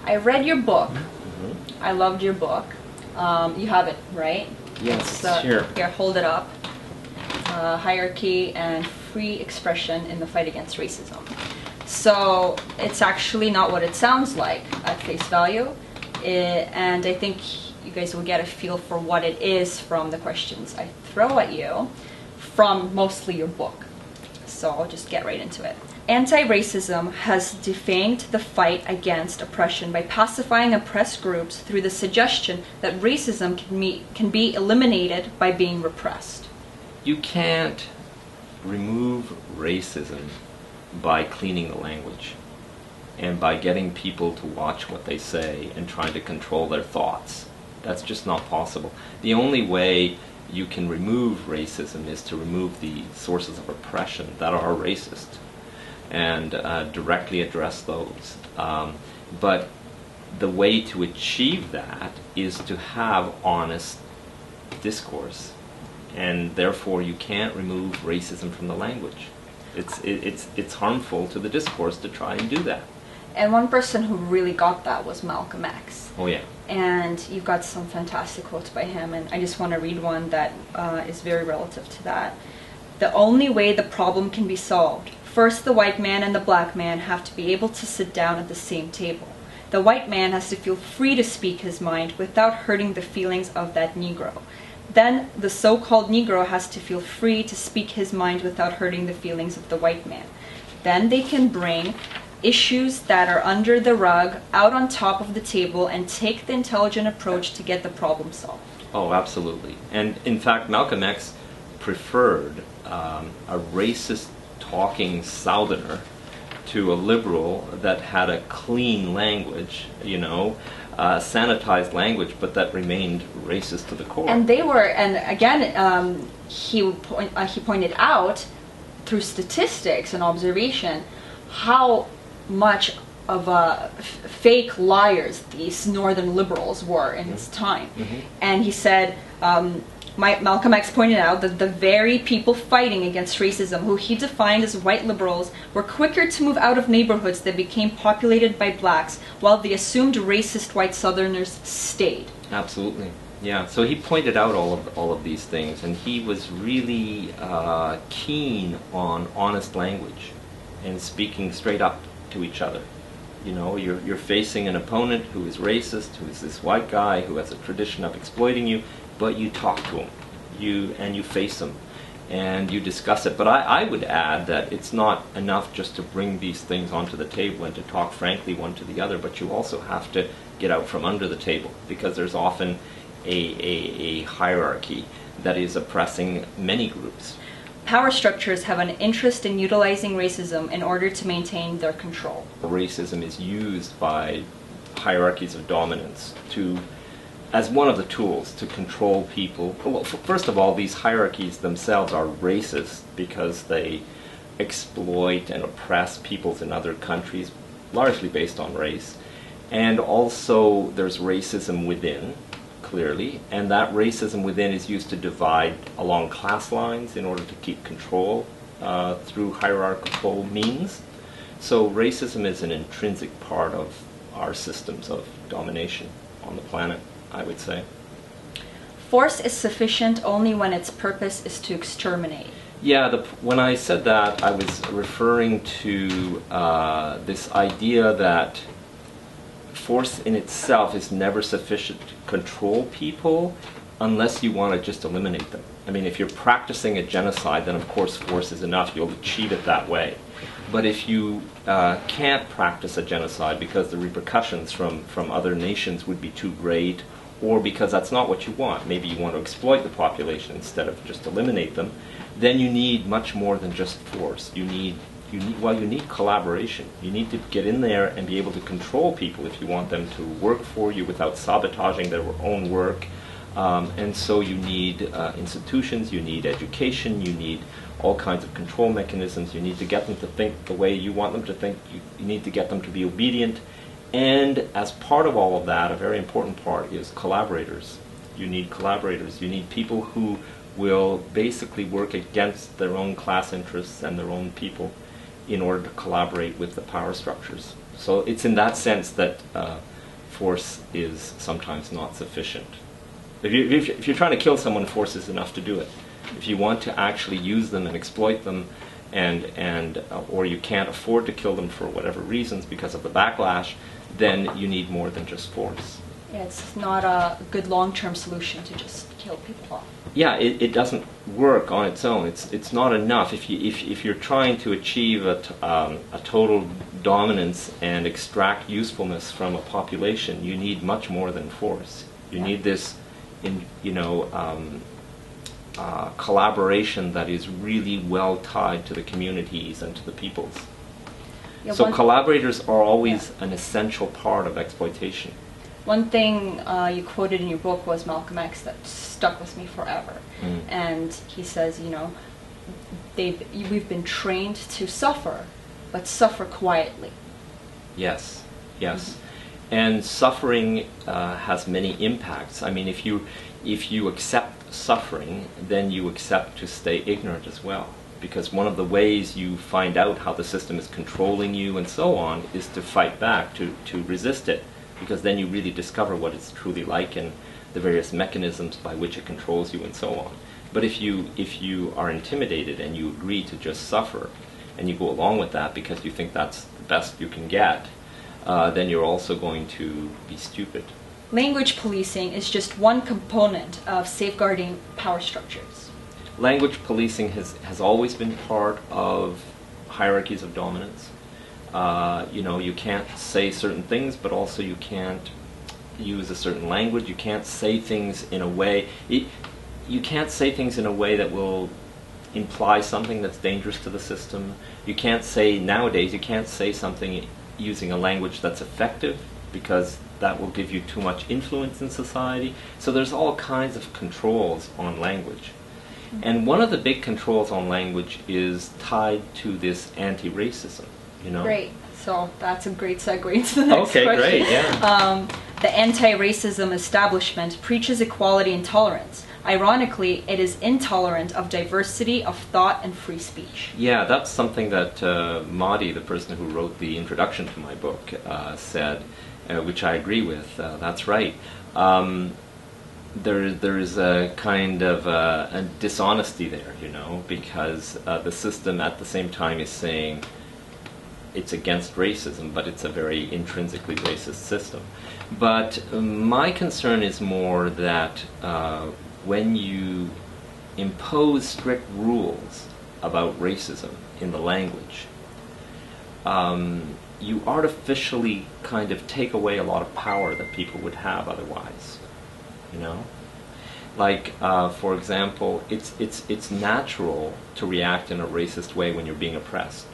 I read your book. I loved your book. You have it, right? Yes, sure. Here, hold it up. Hierarchy and Free Expression in the Fight Against Racism. So it's actually not what it sounds like at face value. And I think you guys will get a feel for what it is from the questions I throw at you from mostly your book. So I'll just get right into it. Anti-racism has defanged the fight against oppression by pacifying oppressed groups through the suggestion that racism can be eliminated by being repressed. You can't remove racism by cleaning the language and by getting people to watch what they say and trying to control their thoughts. That's just not possible. The only way you can remove racism is to remove the sources of oppression that are racist and directly address those. But the way to achieve that is to have honest discourse, and therefore you can't remove racism from the language. It's harmful to the discourse to try and do that. And one person who really got that was Malcolm X. Oh yeah. And you've got some fantastic quotes by him, and I just want to read one that is very relative to that. The only way the problem can be solved: first, the white man and the black man have to be able to sit down at the same table. The white man has to feel free to speak his mind without hurting the feelings of that Negro. Then the so-called Negro has to feel free to speak his mind without hurting the feelings of the white man. Then they can bring issues that are under the rug out on top of the table and take the intelligent approach to get the problem solved. Oh, absolutely. And in fact, Malcolm X preferred a racist talking Southerner to a liberal that had a clean language, sanitized language, but that remained racist to the core. And they were, and again, he pointed out through statistics and observation how much of fake liars these northern liberals were in his time. And he said, Malcolm X pointed out that the very people fighting against racism, who he defined as white liberals, were quicker to move out of neighborhoods that became populated by blacks, while the assumed racist white Southerners stayed. Absolutely. Yeah, so he pointed out all of these things, and he was really keen on honest language and speaking straight up to each other. You're facing an opponent who is racist, who is this white guy who has a tradition of exploiting you, but you talk to him, you face him, and you discuss it. But I would add that it's not enough just to bring these things onto the table and to talk frankly one to the other, but you also have to get out from under the table, because there's often a hierarchy that is oppressing many groups. Power structures have an interest in utilizing racism in order to maintain their control. Racism is used by hierarchies of dominance as one of the tools to control people. Well, first of all, these hierarchies themselves are racist because they exploit and oppress peoples in other countries, largely based on race. And also there's racism within, clearly, and that racism within is used to divide along class lines in order to keep control through hierarchical means. So racism is an intrinsic part of our systems of domination on the planet, I would say. Force is sufficient only when its purpose is to exterminate. Yeah, when I said that, I was referring to this idea that force in itself is never sufficient to control people unless you want to just eliminate them. I mean, if you're practicing a genocide, then of course force is enough. You'll achieve it that way. But if you can't practice a genocide because the repercussions from other nations would be too great, or because that's not what you want, maybe you want to exploit the population instead of just eliminate them, then you need much more than just force. You need collaboration. You need to get in there and be able to control people if you want them to work for you without sabotaging their own work. And so you need institutions, you need education, you need all kinds of control mechanisms. You need to get them to think the way you want them to think. You need to get them to be obedient. And as part of all of that, a very important part is collaborators. You need collaborators. You need people who will basically work against their own class interests and their own people in order to collaborate with the power structures. So it's in that sense that force is sometimes not sufficient. If you're trying to kill someone, force is enough to do it. If you want to actually use them and exploit them, or you can't afford to kill them for whatever reasons because of the backlash, then you need more than just force. Yeah, it's not a good long-term solution to just kill people off. Yeah, it doesn't work on its own. It's not enough. If you're trying to achieve a total dominance and extract usefulness from a population, you need much more than force. You need this, collaboration that is really well tied to the communities and to the peoples. Yeah, so collaborators are always an essential part of exploitation. One thing you quoted in your book was Malcolm X that stuck with me forever. And he says, we've been trained to suffer, but suffer quietly. Yes, yes. And suffering has many impacts. I mean, if you accept suffering, then you accept to stay ignorant as well. Because one of the ways you find out how the system is controlling you and so on is to fight back, to resist it. Because then you really discover what it's truly like and the various mechanisms by which it controls you and so on. But if you are intimidated and you agree to just suffer and you go along with that because you think that's the best you can get, then you're also going to be stupid. Language policing is just one component of safeguarding power structures. Language policing has always been part of hierarchies of dominance. You can't say certain things, but also you can't use a certain language. You can't say things in a way. You can't say things in a way that will imply something that's dangerous to the system. You can't say nowadays. You can't say something using a language that's effective because that will give you too much influence in society. So there's all kinds of controls on language. And one of the big controls on language is tied to this anti-racism. Great. So that's a great segue into the next question. Okay, great, yeah. The anti-racism establishment preaches equality and tolerance. Ironically, it is intolerant of diversity of thought and free speech. Yeah, that's something that Mahdi, the person who wrote the introduction to my book, said, which I agree with. That's right. There is a kind of a dishonesty there, because the system at the same time is saying it's against racism, but it's a very intrinsically racist system. But my concern is more that when you impose strict rules about racism in the language, you artificially kind of take away a lot of power that people would have otherwise. Like, for example, it's natural to react in a racist way when you're being oppressed,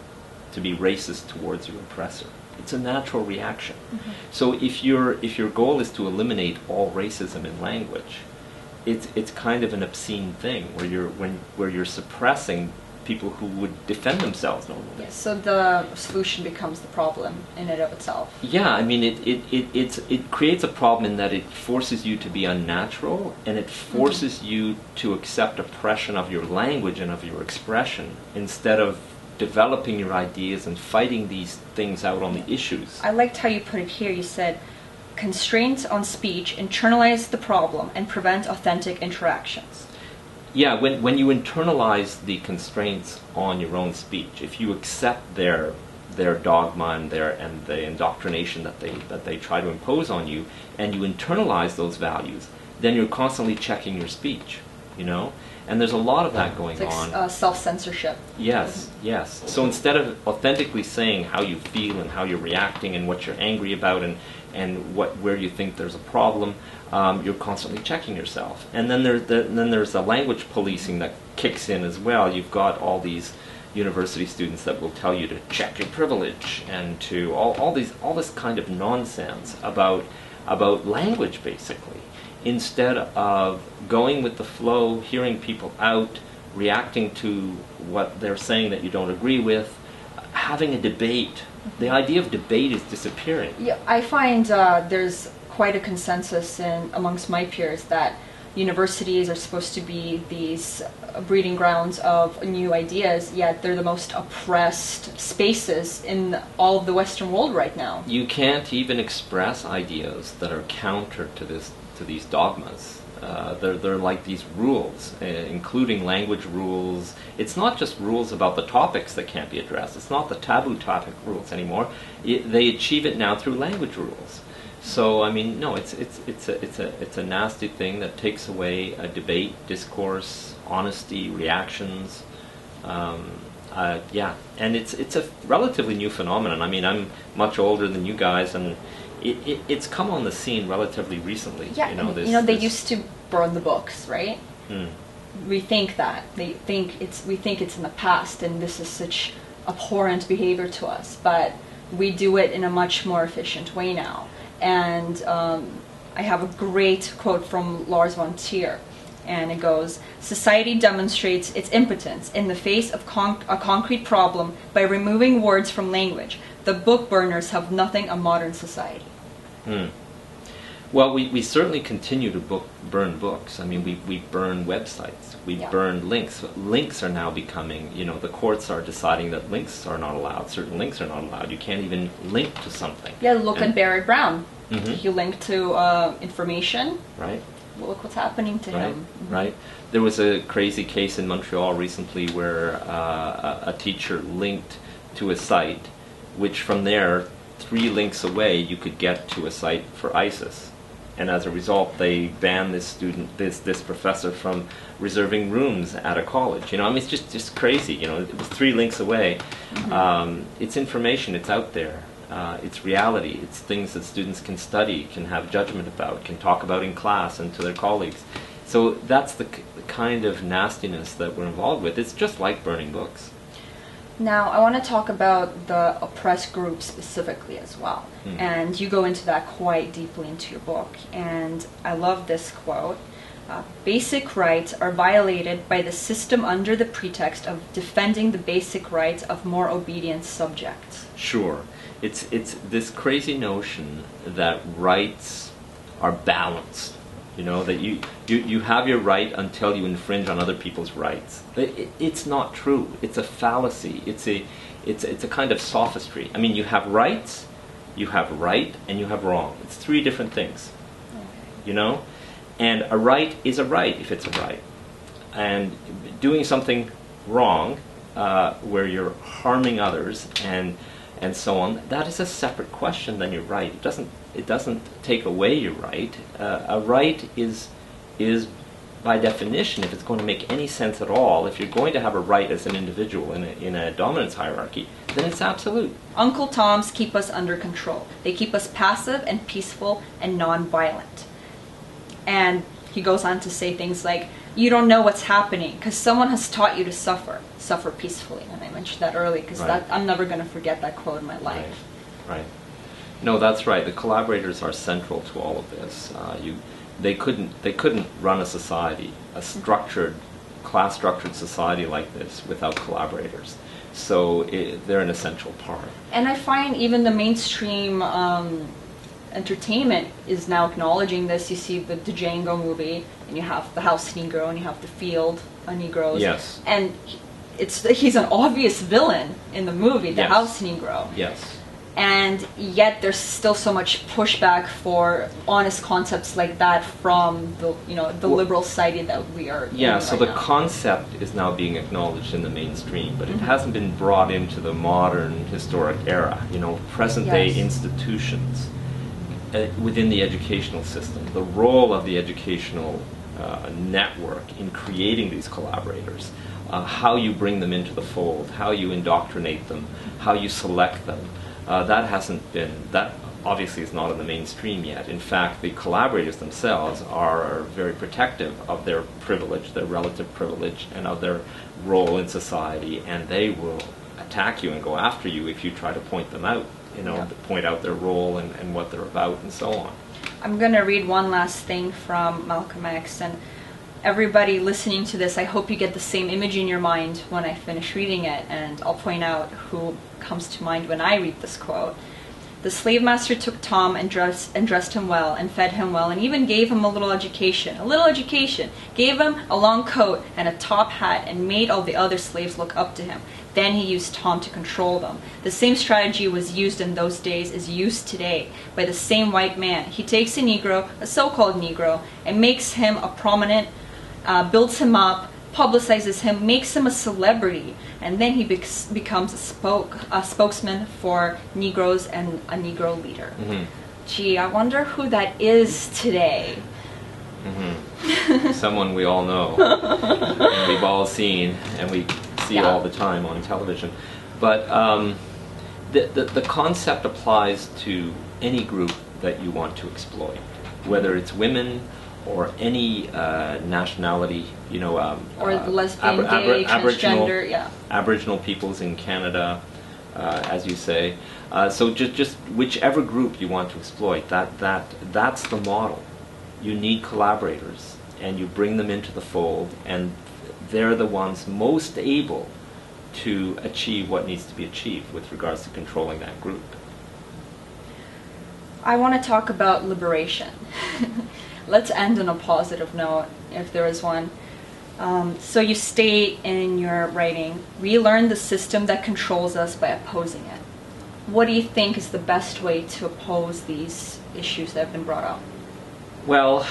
to be racist towards your oppressor. It's a natural reaction. So if your goal is to eliminate all racism in language, it's kind of an obscene thing where you're suppressing people who would defend themselves normally. Yes, so the solution becomes the problem in and of itself. Yeah, I mean, it creates a problem in that it forces you to be unnatural, and it forces you to accept oppression of your language and of your expression instead of developing your ideas and fighting these things out on the issues. I liked how you put it here. You said, constraints on speech internalize the problem and prevent authentic interactions. Yeah, when you internalize the constraints on your own speech, if you accept their dogma and the indoctrination that they try to impose on you, and you internalize those values, then you're constantly checking your speech, And there's a lot of that going on. Self-censorship. Yes, yes. So instead of authentically saying how you feel and how you're reacting and what you're angry about and where you think there's a problem, you're constantly checking yourself. And then there's the language policing that kicks in as well. You've got all these university students that will tell you to check your privilege and to all this kind of nonsense about language, basically, instead of going with the flow, hearing people out, reacting to what they're saying that you don't agree with, having a debate. The idea of debate is disappearing. Yeah, I find there's quite a consensus amongst my peers that universities are supposed to be these breeding grounds of new ideas, yet they're the most oppressed spaces in all of the Western world right now. You can't even express ideas that are counter to these dogmas. They're like these rules, including language rules. It's not just rules about the topics that can't be addressed. It's not the taboo topic rules anymore. They achieve it now through language rules. So I mean, no, it's a nasty thing that takes away a debate, discourse, honesty, reactions. Yeah, and it's a relatively new phenomenon. I mean, I'm much older than you guys, and it's come on the scene relatively recently. Yeah, they used to burn the books, right? Mm. We think that we think it's in the past, and this is such abhorrent behavior to us. But we do it in a much more efficient way now. And I have a great quote from Lars von Trier, and it goes, "Society demonstrates its impotence in the face of a concrete problem by removing words from language. The book burners have nothing on modern society." Hmm. Well, we certainly continue to burn books. I mean, we burn websites. We burn links. Links are now becoming, the courts are deciding that links are not allowed. Certain links are not allowed. You can't even link to something. Yeah, look at Barry Brown. Mm-hmm. He linked to information. Right. Well, look what's happening to him. Right. There was a crazy case in Montreal recently where a teacher linked to a site, which from there, 3 links away, you could get to a site for ISIS. And as a result, they banned this student, this professor, from reserving rooms at a college. I mean, it's just crazy. It was 3 links away. Mm-hmm. It's information. It's out there. It's reality. It's things that students can study, can have judgment about, can talk about in class and to their colleagues. So that's the kind of nastiness that we're involved with. It's just like burning books. Now, I want to talk about the oppressed group specifically as well. Mm. And you go into that quite deeply into your book. And I love this quote. "Basic rights are violated by the system under the pretext of defending the basic rights of more obedient subjects." Sure. It's this crazy notion that rights are balanced. That you have your right until you infringe on other people's rights. It's not true. It's a fallacy. It's a kind of sophistry. I mean, you have rights, you have right, and you have wrong. It's 3 different things. Okay. And a right is a right if it's a right. And doing something wrong, where you're harming others and so on, that is a separate question than your right. It doesn't take away your right. A right is by definition, if it's going to make any sense at all, if you're going to have a right as an individual in a dominance hierarchy, then it's absolute. Uncle Toms keep us under control. They keep us passive and peaceful and non-violent. And he goes on to say things like, "You don't know what's happening because someone has taught you to suffer. Suffer peacefully." And I mentioned that earlier because I'm never going to forget that quote in my life. Right. No, that's right. The collaborators are central to all of this. They couldn't run a society, a class-structured society like this without collaborators. So they're an essential part. And I find even the mainstream entertainment is now acknowledging this. You see the Django movie, and you have the House Negro, and you have the Field Negroes. Yes. And he's an obvious villain in the movie, the House Negro. Yes. And yet there's still so much pushback for honest concepts like that from the liberal society that we are in Yeah, so right the now. concept is now being acknowledged in the mainstream, but it hasn't been brought into the modern historic era. Present-day institutions within the educational system, the role of the educational network in creating these collaborators, how you bring them into the fold, how you indoctrinate them, how you select them. That obviously is not in the mainstream yet. In fact, the collaborators themselves are very protective of their privilege, their relative privilege, and of their role in society, and they will attack you and go after you if you try to point them out, point out their role and what they're about and so on. I'm going to read one last thing from Malcolm X, and everybody listening to this, I hope you get the same image in your mind when I finish reading it, and I'll point out who comes to mind when I read this quote. The slave master took Tom and dressed him well, and fed him well, and even gave him a little education. A little education. Gave him a long coat and a top hat, and made all the other slaves look up to him. Then he used Tom to control them. The same strategy was used in those days as used today by the same white man. He takes a Negro, a so-called Negro, and makes him a prominent, builds him up, publicizes him, makes him a celebrity, and then he becomes a spokesman for Negroes and a Negro leader. Mm-hmm. Gee, I wonder who that is today. Mm-hmm. Someone we all know, and we've all seen, and we see all the time on television. But the concept applies to any group that you want to exploit, whether it's women or any nationality, you know, or lesbian, gay, transgender, Aboriginal peoples in Canada, as you say. So just whichever group you want to exploit, that's the model. You need collaborators, and you bring them into the fold, and they're the ones most able to achieve what needs to be achieved with regards to controlling that group. I want to talk about liberation. Let's end on a positive note, if there is one. So you state in your writing, relearn the system that controls us by opposing it. What do you think is the best way to oppose these issues that have been brought up? Well,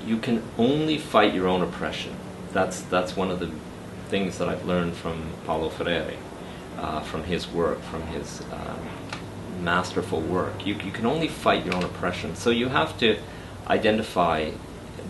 you can only fight your own oppression. That's one of the things that I've learned from Paulo Freire, from his work, from his masterful work. You can only fight your own oppression. So you have to identify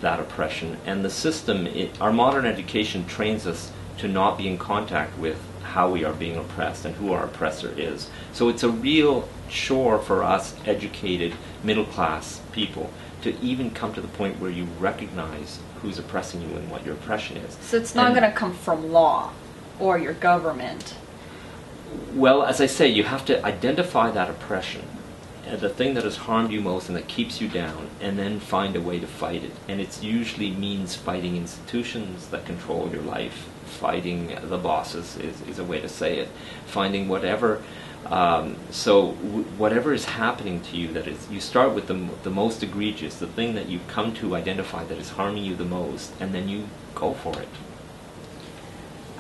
that oppression, and the system, our modern education trains us to not be in contact with how we are being oppressed and who our oppressor is. So it's a real chore for us educated middle class people to even come to the point where you recognize who's oppressing you and what your oppression is. So it's not going to come from law or your government. Well, as I say, you have to identify that oppression, the thing that has harmed you most and that keeps you down, and then find a way to fight it. And it usually means fighting institutions that control your life. Fighting the bosses is a way to say it. Finding whatever. Whatever is happening to you, that is, you start with the most egregious, the thing that you come to identify that is harming you the most, and then you go for it.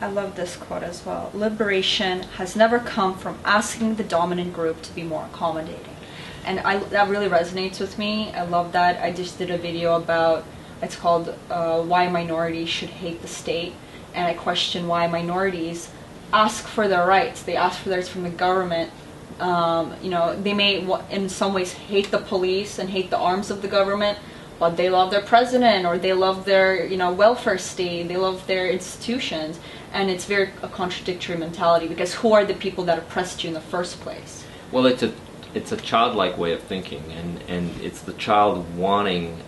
I love this quote as well. Liberation has never come from asking the dominant group to be more accommodating. And that really resonates with me. I love that. I just did a video about, it's called Why Minorities Should Hate the State. And I question why minorities ask for their rights. They ask for their rights from the government. They may in some ways hate the police and hate the arms of the government, but they love their president, or they love their welfare state, they love their institutions. And it's a contradictory mentality, because who are the people that oppressed you in the first place? Well, it's a childlike way of thinking, and it's the child wanting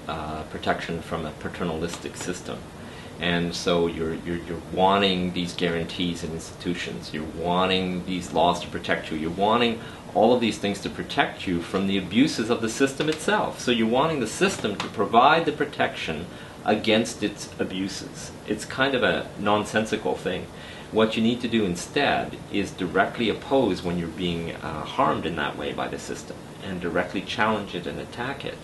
protection from a paternalistic system. And so you're wanting these guarantees in institutions. You're wanting these laws to protect you. You're wanting all of these things to protect you from the abuses of the system itself. So you're wanting the system to provide the protection against its abuses. It's kind of a nonsensical thing. What you need to do instead is directly oppose when you're being harmed in that way by the system, and directly challenge it and attack it,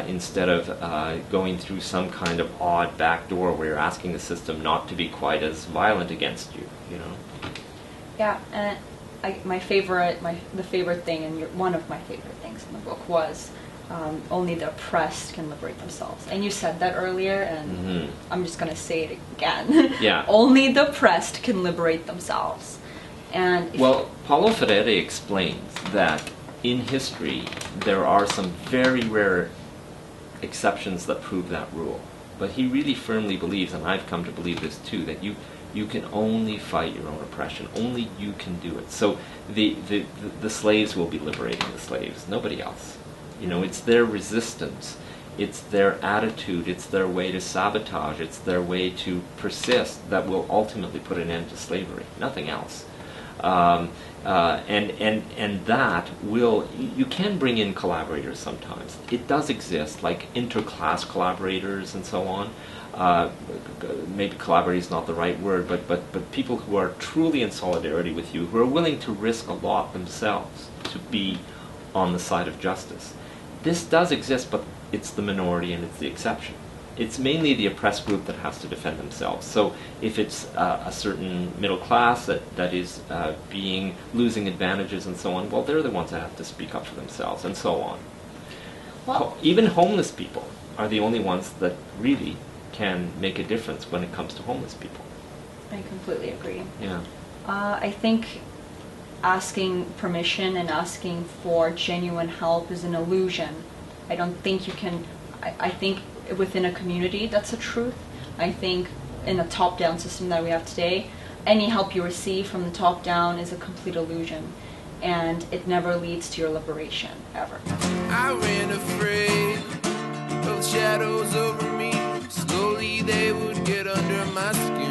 instead of going through some kind of odd back door where you're asking the system not to be quite as violent against you. Yeah, and the favorite thing, and one of my favorite things in the book was only the oppressed can liberate themselves. And you said that earlier, and I'm just going to say it again. Yeah. Only the oppressed can liberate themselves. And Paulo Freire explains that in history there are some very rare exceptions that prove that rule. But he really firmly believes, and I've come to believe this too, that you can only fight your own oppression. Only you can do it. So the slaves will be liberating the slaves, nobody else. It's their resistance, it's their attitude, it's their way to sabotage, it's their way to persist that will ultimately put an end to slavery, nothing else. And that will, you can bring in collaborators sometimes. It does exist, like interclass collaborators and so on. Maybe collaborate is not the right word, but people who are truly in solidarity with you, who are willing to risk a lot themselves to be on the side of justice. This does exist, but it's the minority and it's the exception. It's mainly the oppressed group that has to defend themselves. So if it's a certain middle class that is losing advantages and so on, well, they're the ones that have to speak up for themselves, and so on. Well, even homeless people are the only ones that really can make a difference when it comes to homeless people. I completely agree. Yeah. I think asking permission and asking for genuine help is an illusion. I don't think you can. I think within a community, that's a truth. I think in a top-down system that we have today, any help you receive from the top down is a complete illusion, and it never leads to your liberation, ever. I ran afraid of shadows over me. Slowly they would get under my skin.